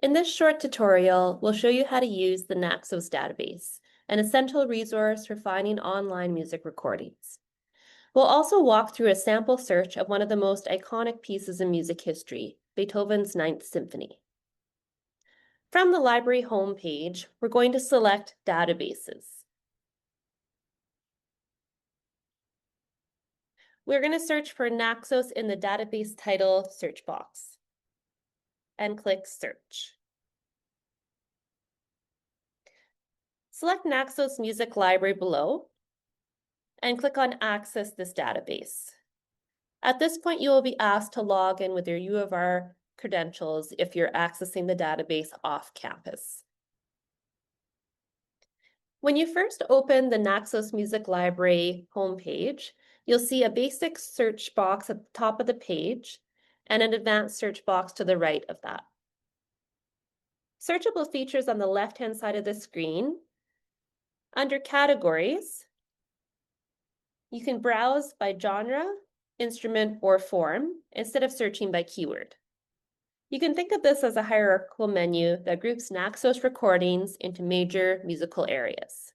In this short tutorial, we'll show you how to use the Naxos database, an essential resource for finding online music recordings. We'll also walk through a sample search of one of the most iconic pieces in music history, Beethoven's Ninth Symphony. From the library homepage, we're going to select Databases. We're going to search for Naxos in the database title search box and click Search. Select Naxos Music Library below and click on Access this database. At this point, you will be asked to log in with your U of R credentials if you're accessing the database off campus. When you first open the Naxos Music Library homepage, you'll see a basic search box at the top of the page and an advanced search box to the right of that. Searchable features on the left-hand side of the screen. Under Categories, you can browse by genre, instrument, or form instead of searching by keyword. You can think of this as a hierarchical menu that groups Naxos recordings into major musical areas.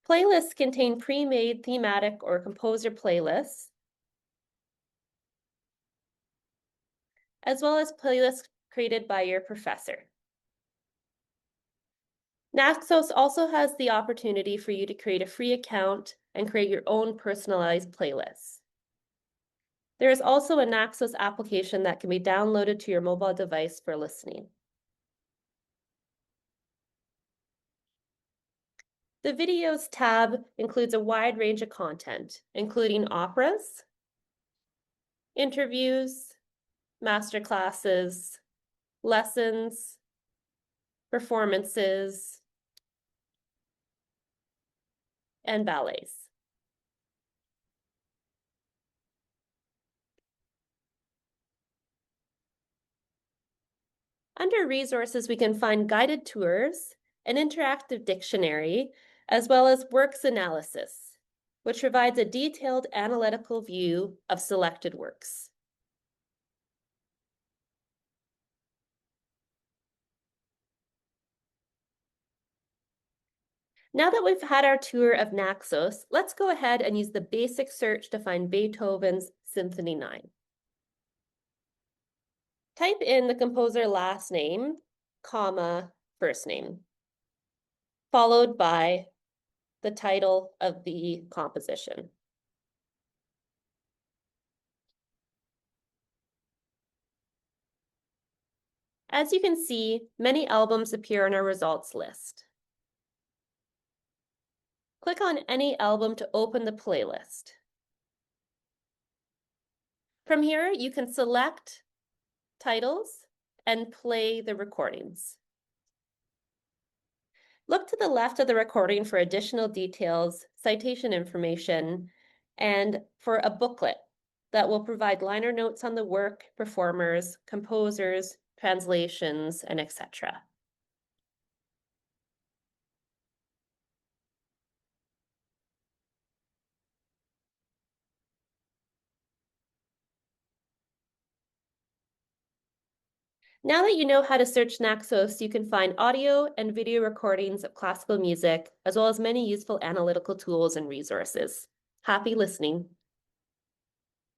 Playlists contain pre-made thematic or composer playlists, as well as playlists created by your professor. Naxos also has the opportunity for you to create a free account and create your own personalized playlists. There is also a Naxos application that can be downloaded to your mobile device for listening. The Videos tab includes a wide range of content, including operas, interviews, masterclasses, lessons, performances, and ballets. Under Resources, we can find guided tours, an interactive dictionary, as well as works analysis, which provides a detailed analytical view of selected works. Now that we've had our tour of Naxos, let's go ahead and use the basic search to find Beethoven's Symphony 9. Type in the composer last name, comma, first name, followed by the title of the composition. As you can see, many albums appear in our results list. Click on any album to open the playlist. From here, you can select titles and play the recordings. Look to the left of the recording for additional details, citation information, and for a booklet that will provide liner notes on the work, performers, composers, translations, and etc. Now that you know how to search Naxos, you can find audio and video recordings of classical music, as well as many useful analytical tools and resources. Happy listening.